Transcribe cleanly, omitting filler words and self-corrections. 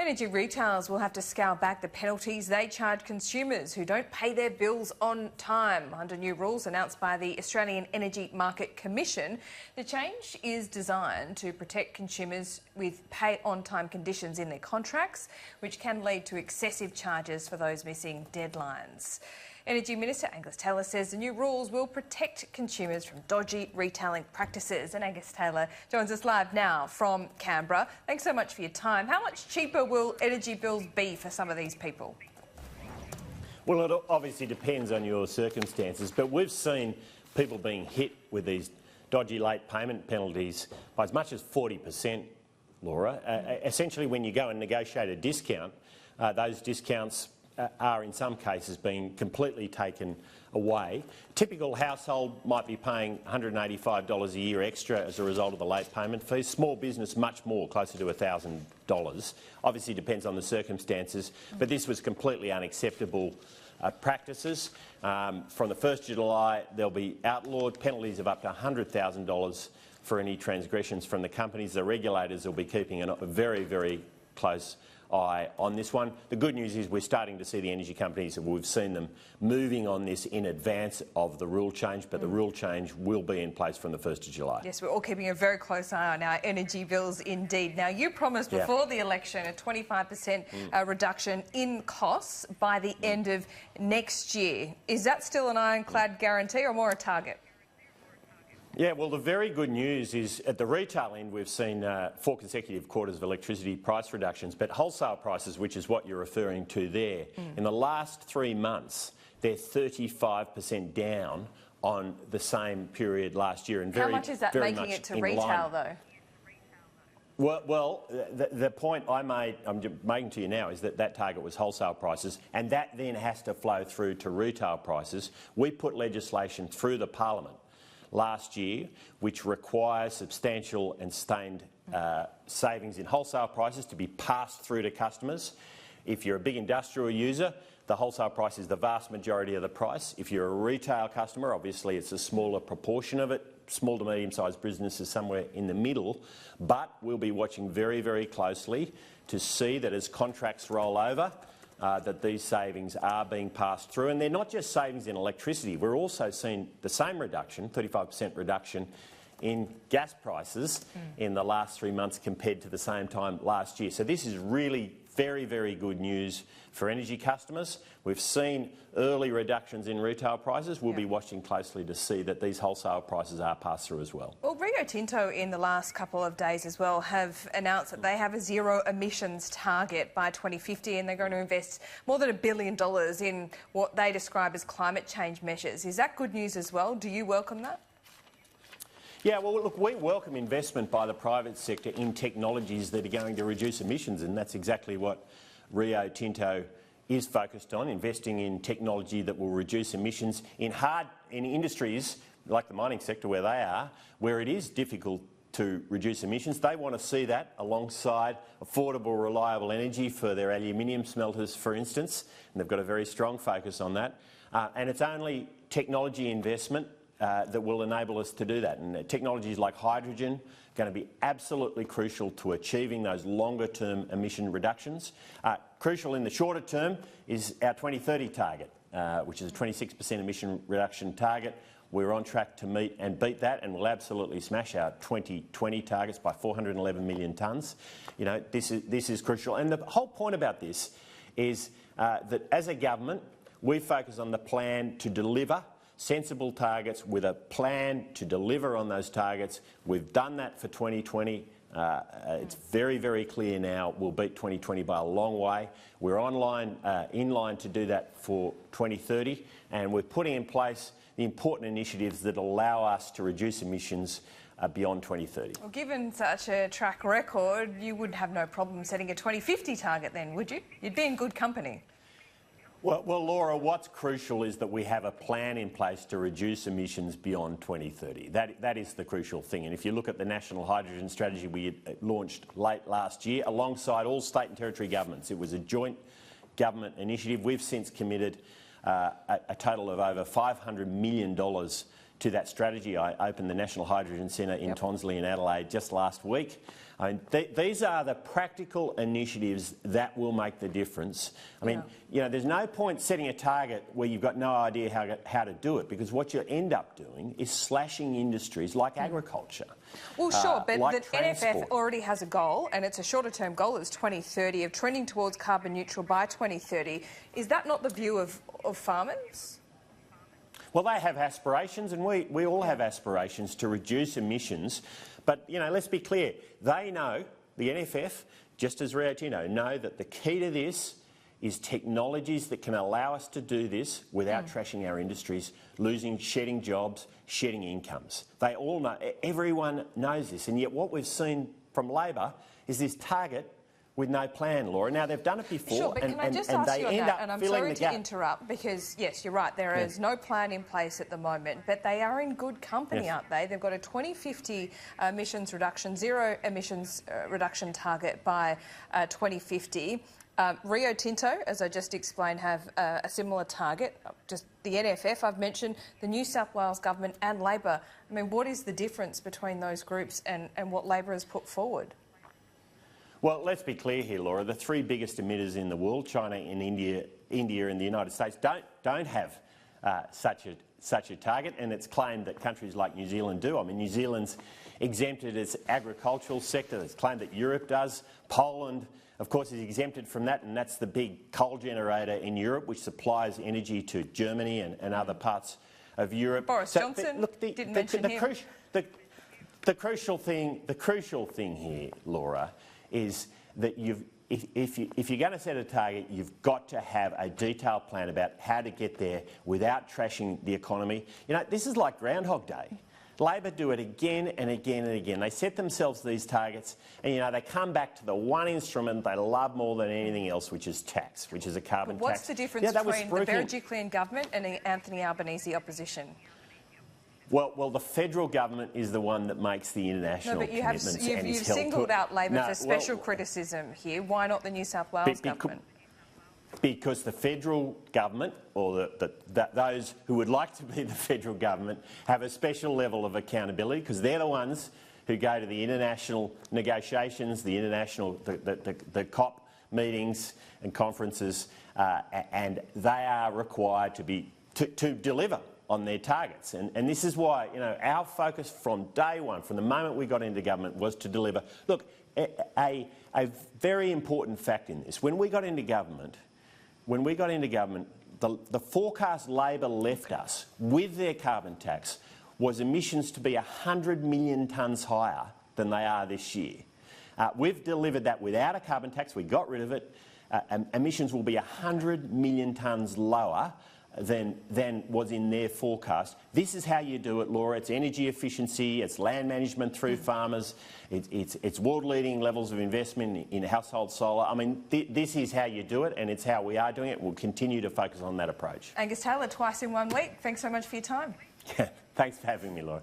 Energy retailers will have to scale back the penalties they charge consumers who don't pay their bills on time. Under new rules announced by the Australian Energy Market Commission, the change is designed to protect consumers with pay-on-time conditions in their contracts, which can lead to excessive charges for those missing deadlines. Energy Minister Angus Taylor says the new rules will protect consumers from dodgy retailing practices. And Angus Taylor joins us live now from Canberra. Thanks so much for your time. How much cheaper will energy bills be for some of these people? Well, it obviously depends on your circumstances, but we've seen people being hit with these dodgy late payment penalties by as much as 40%, Laura. Essentially, when you go and negotiate a discount, those discounts are in some cases being completely taken away. Typical household might be paying $185 a year extra as a result of the late payment fees. Small business much more, closer to $1,000. Obviously depends on the circumstances, but this was completely unacceptable practices. From the 1st of July they'll be outlawed. Penalties of up to $100,000 for any transgressions from the companies. The regulators will be keeping a very, very close eye on this one. The good news is we're starting to see the energy companies, we've seen them moving on this in advance of the rule change, but the rule change will be in place from the 1st of July. Yes, we're all keeping a very close eye on our energy bills indeed. Now, you promised before the election a 25% reduction in costs by the end of next year. Is that still an ironclad guarantee or more a target? Yeah, well, the very good news is at the retail end we've seen 4 consecutive quarters of electricity price reductions, but wholesale prices, which is what you're referring to there, in the last 3 months they're 35% down on the same period last year. And how much is that making it to retail though? Well, the point I'm making to you now is that target was wholesale prices, and that then has to flow through to retail prices. We put legislation through the Parliament last year which requires substantial and sustained savings in wholesale prices to be passed through to customers. If you're a big industrial user, the wholesale price is the vast majority of the price. If you're a retail customer, obviously it's a smaller proportion of it. Small to medium-sized businesses somewhere in the middle, but we'll be watching very, very closely to see that as contracts roll over, that these savings are being passed through. And they're not just savings in electricity. We're also seeing the same reduction, 35% reduction, in gas prices in the last 3 months compared to the same time last year. So this is really very, very good news for energy customers. We've seen early reductions in retail prices. We'll be watching closely to see that these wholesale prices are passed through as well. Well, Rio Tinto in the last couple of days as well have announced that they have a zero emissions target by 2050 and they're going to invest more than $1 billion in what they describe as climate change measures. Is that good news as well? Do you welcome that? Yeah, well, look, we welcome investment by the private sector in technologies that are going to reduce emissions, and that's exactly what Rio Tinto is focused on, investing in technology that will reduce emissions in industries like the mining sector where they are, where it is difficult to reduce emissions. They want to see that alongside affordable, reliable energy for their aluminium smelters, for instance, and they've got a very strong focus on that. And it's only technology investment that will enable us to do that. And technologies like hydrogen are going to be absolutely crucial to achieving those longer-term emission reductions. Crucial in the shorter term is our 2030 target, which is a 26% emission reduction target. We're on track to meet and beat that, and we'll absolutely smash our 2020 targets by 411 million tonnes. You know, this is crucial. And the whole point about this is that as a government, we focus on the plan to deliver sensible targets with a plan to deliver on those targets. We've done that for 2020. It's very, very clear now we'll beat 2020 by a long way. We're in line to do that for 2030, and we're putting in place the important initiatives that allow us to reduce emissions beyond 2030. Well, given such a track record, you would have no problem setting a 2050 target then, would you? You'd be in good company. Well, Laura, what's crucial is that we have a plan in place to reduce emissions beyond 2030. That is the crucial thing. And if you look at the National Hydrogen Strategy we launched late last year, alongside all state and territory governments, it was a joint government initiative. We've since committed a total of over $500 million to that strategy. I opened the National Hydrogen Centre in Tonsley in Adelaide just last week. I mean, these are the practical initiatives that will make the difference. I mean, you know, there's no point setting a target where you've got no idea how to do it, because what you end up doing is slashing industries like agriculture. Well, sure, but like the transport. NFF already has a goal, and it's a shorter-term goal. It's 2030 of trending towards carbon neutral by 2030. Is that not the view of farmers? Well, they have aspirations, and we all have aspirations to reduce emissions. But, you know, let's be clear. They know, the NFF, just as Rio Tinto, know that the key to this is technologies that can allow us to do this without trashing our industries, shedding jobs, shedding incomes. They all know, everyone knows this. And yet what we've seen from Labor is this target with no plan, Laura. Now, they've done it before, sure, but can I just ask you on that? And I'm sorry to interrupt, because, yes, you're right, there is no plan in place at the moment, but they are in good company, aren't they? They've got a 2050 emissions reduction, zero emissions reduction target by 2050. Rio Tinto, as I just explained, have a similar target. Just the NFF, I've mentioned, the New South Wales government and Labor. I mean, what is the difference between those groups and what Labor has put forward? Well, let's be clear here, Laura. The three biggest emitters in the world, China and India and the United States, don't have such a target, and it's claimed that countries like New Zealand do. I mean, New Zealand's exempted its agricultural sector. It's claimed that Europe does. Poland, of course, is exempted from that, and that's the big coal generator in Europe, which supplies energy to Germany and other parts of Europe. Boris Johnson didn't mention him. The crucial thing here, Laura, is that if you're going to set a target, you've got to have a detailed plan about how to get there without trashing the economy. You know, this is like Groundhog Day. Labor do it again and again and again. They set themselves these targets, and, you know, they come back to the one instrument they love more than anything else, which is tax, which is a carbon tax. What's the difference between the Berjikilian government and the Anthony Albanese opposition? Well, the federal government is the one that makes the international commitments and is held to it. You've singled out Labor for special criticism here. Why not the New South Wales government? Because the federal government, or those who would like to be the federal government, have a special level of accountability, because they're the ones who go to the international negotiations, the COP meetings and conferences, and they are required to deliver on their targets. And this is why, you know, our focus from day one, from the moment we got into government, was to deliver. Look, a very important fact in this, when we got into government, the forecast Labor left us with their carbon tax was emissions to be 100 million tonnes higher than they are this year. We've delivered that without a carbon tax. We got rid of it. Emissions will be 100 million tonnes lower than was in their forecast. This is how you do it, Laura. It's energy efficiency, it's land management through farmers, it's world-leading levels of investment in household solar. I mean, this is how you do it, and it's how we are doing it. We'll continue to focus on that approach. Angus Taylor, twice in 1 week. Thanks so much for your time. Thanks for having me, Laura.